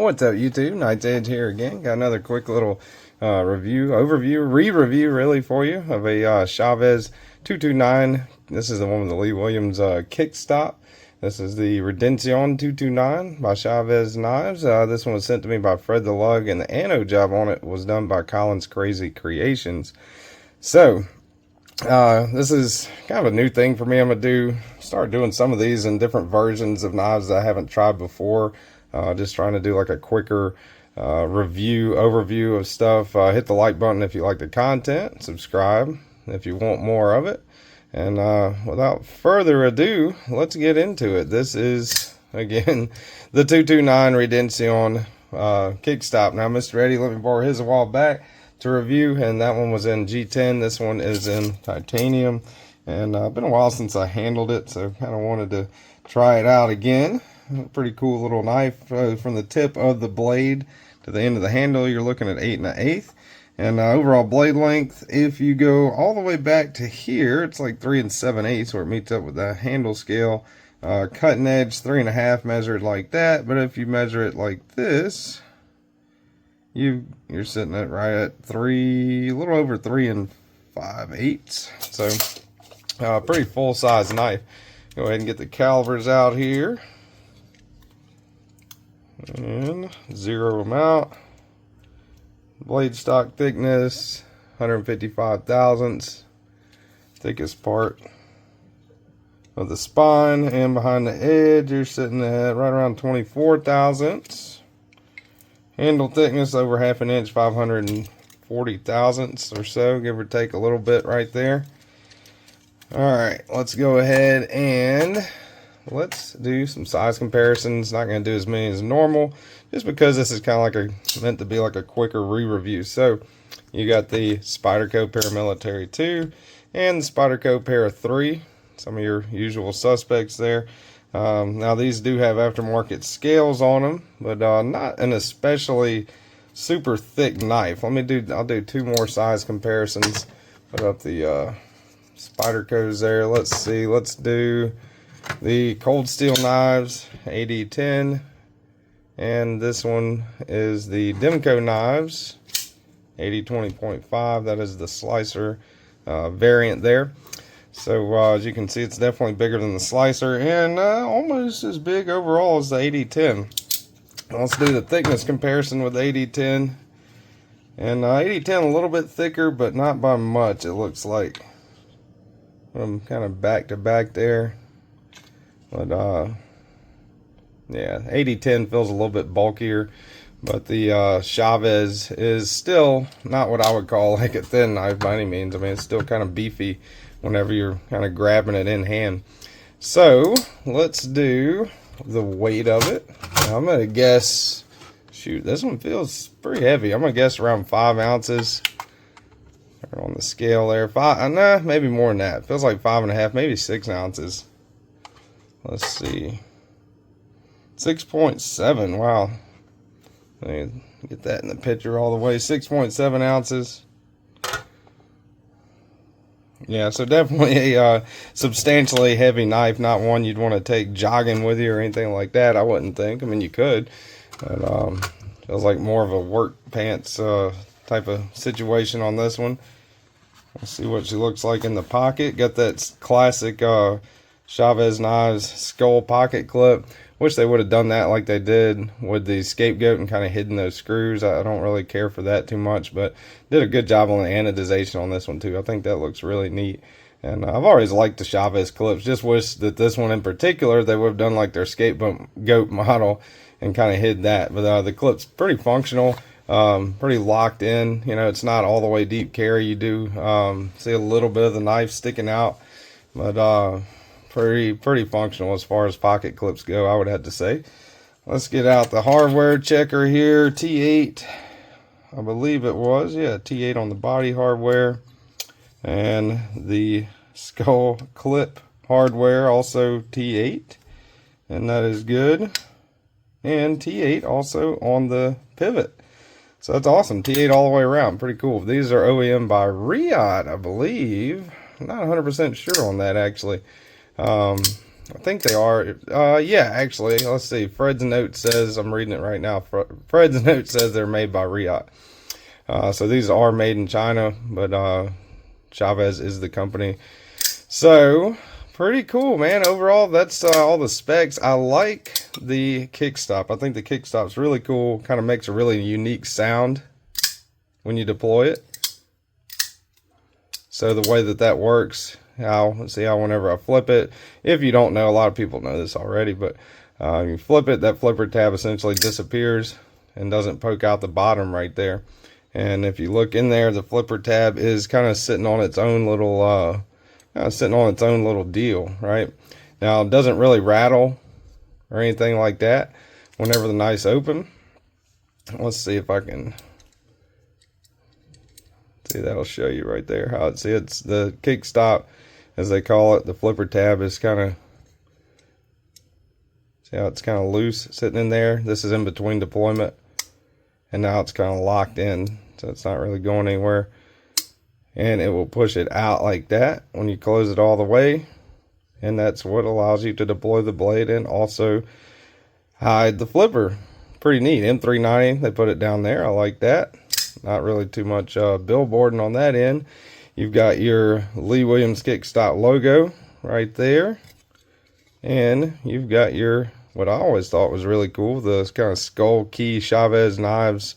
What's up, YouTube? Knight's Edge here again. Got another quick little re-review really for you of a Chaves 229. This is the one with the Lee Williams kickstop. This is the Redencion 229 by Chaves Knives. This one was sent to me by Fred the Lug, and the anno job on it was done by Colin's Crazy Creations. So, this is kind of a new thing for me. I'm going to start doing some of these in different versions of knives that I haven't tried before. Just trying to do like a quicker overview of stuff. Hit the like button if you like the content. Subscribe if you want more of it. And without further ado, let's get into it. This is, again, the 229 Redencion kickstop. Now, Mr. Eddie let me borrow his a while back to review, and that one was in G10. This one is in titanium. And been a while since I handled it, so kind of wanted to try it out again. Pretty cool little knife from the tip of the blade to the end of the handle. You're looking at 8 1/8, and overall blade length, if you go all the way back to here, it's like 3 7/8 where it meets up with the handle scale. Cutting edge 3 1/2 measured like that, but if you measure it like this, you're sitting at right at a little over 3 5/8. So pretty full size knife. Go ahead and get the calibers out here and zero them out. Blade stock thickness 155 thousandths, thickest part of the spine, and behind the edge you're sitting at right around 24 thousandths. Handle thickness over 1/2 inch, 540 thousandths or so, give or take a little bit right there. Alright, let's go ahead and let's do some size comparisons. Not going to do as many as normal, just because this is kind of meant to be like a quicker re-review. So, you got the Spyderco Paramilitary 2 and the Spyderco Para 3. Some of your usual suspects there. Now, these do have aftermarket scales on them, but not an especially super thick knife. I'll do two more size comparisons. Put up the Spydercos there. Let's see. Let's do the Cold Steel Knives AD10, and this one is the Demco Knives AD20.5. That is the slicer variant there. So as you can see, it's definitely bigger than the slicer, and almost as big overall as the AD10. Let's do the thickness comparison with the AD10, and AD10 a little bit thicker, but not by much. It looks like I'm kind of back to back there. But yeah, AD10 feels a little bit bulkier, but the Chaves is still not what I would call like a thin knife by any means. I mean, it's still kind of beefy whenever you're kind of grabbing it in hand. So let's do the weight of it. Now, I'm gonna guess, shoot, this one feels pretty heavy. I'm gonna guess around 5 ounces. On the scale there, nah, maybe more than that. Feels like 5 1/2, maybe 6 ounces. Let's see, 6.7. Wow, let me get that in the picture all the way. 6.7 ounces. Yeah, so definitely a substantially heavy knife. Not one you'd want to take jogging with you or anything like that, I wouldn't think. I mean, you could, but feels like more of a work pants type of situation on this one. Let's see what she looks like in the pocket. Got that classic Chaves Knives skull pocket clip. Wish they would have done that like they did with the scapegoat and kind of hidden those screws. I don't really care for that too much, but did a good job on the anodization on this one too. I think that looks really neat. And I've always liked the Chaves clips. Just wish that this one in particular, they would have done like their scapegoat model and kind of hid that. But the clip's pretty functional. Pretty locked in. You know, it's not all the way deep carry. You do see a little bit of the knife sticking out, but pretty functional as far as pocket clips go, I would have to say. Let's get out the hardware checker here. T8, I believe it was. Yeah, T8 on the body hardware, and the skull clip hardware also T8, and that is good. And T8 also on the pivot. So that's awesome. T8 all the way around. Pretty cool. These are OEM by Riyadh, I believe. I'm not 100% sure on that, actually. I think they are. Yeah, actually, let's see. Fred's note says, I'm reading it right now. Fred's note says they're made by Riot. So these are made in China, but Chaves is the company. So pretty cool, man. Overall, that's all the specs. I like the kickstop. I think the kickstop's really cool. Kind of makes a really unique sound when you deploy it. So the way that works, see how whenever I flip it, if you don't know, a lot of people know this already, but you flip it, that flipper tab essentially disappears and doesn't poke out the bottom right there. And if you look in there, the flipper tab is kind of sitting on its own little deal, right? Now it doesn't really rattle or anything like that whenever the knife's open. Let's see if I can see. That'll show you right there how it's the kickstop, as they call it. The flipper tab is kind of, see how it's kind of loose sitting in there. This is in between deployment, and now it's kind of locked in, so it's not really going anywhere. And it will push it out like that when you close it all the way, and that's what allows you to deploy the blade and also hide the flipper. Pretty neat. M390, they put it down there. I like that. Not really too much billboarding on that end. You've got your Lee Williams kickstop logo right there, and you've got your, what I always thought was really cool, the kind of skull key Chaves Knives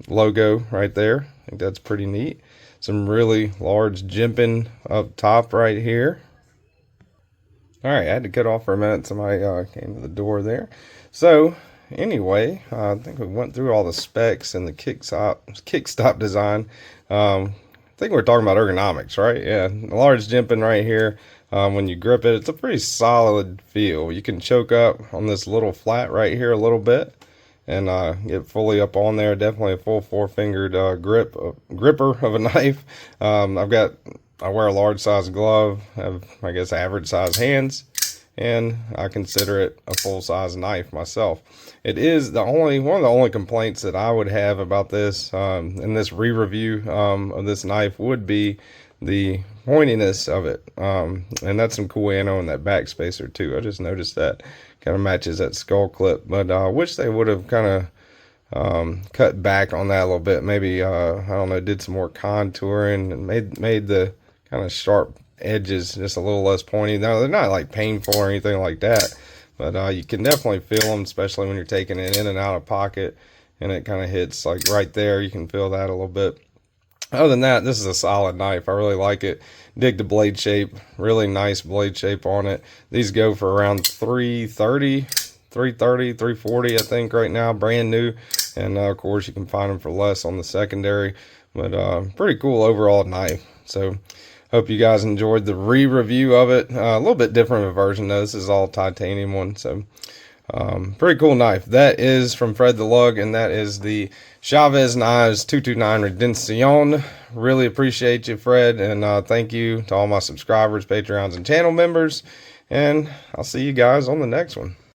logo right there. I think that's pretty neat. Some really large jimping up top right here. All right, I had to cut off for a minute. Somebody came to the door there. So anyway, I think we went through all the specs and the kickstop design. I think we're talking about ergonomics, right? Yeah, large jimping right here. When you grip it, it's a pretty solid feel. You can choke up on this little flat right here a little bit and get fully up on there. Definitely a full four-fingered gripper of a knife. I wear a large size glove, have, I guess, average size hands, and I consider it a full-size knife myself. It is one of the only complaints that I would have about this in this re-review of this knife would be the pointiness of it. And that's some cool ano in that back spacer too. I just noticed that kind of matches that skull clip, but I wish they would have kind of cut back on that a little bit. Maybe I don't know, did some more contouring and made the kind of sharp edges just a little less pointy. Now they're not like painful or anything like that, but you can definitely feel them, especially when you're taking it in and out of pocket and it kind of hits like right there. You can feel that a little bit. Other than that, this is a solid knife. I really like it. Dig the blade shape. Really nice blade shape on it. These go for around $330, $340, I think, right now, brand new. And of course, you can find them for less on the secondary. But pretty cool overall knife. So hope you guys enjoyed the re-review of it. A little bit different of a version though. This is all titanium one. So pretty cool knife. That is from Fred the Lug, and that is the Chaves Knives 229 Redencion. Really appreciate you, Fred, and thank you to all my subscribers, Patreons, and channel members. And I'll see you guys on the next one.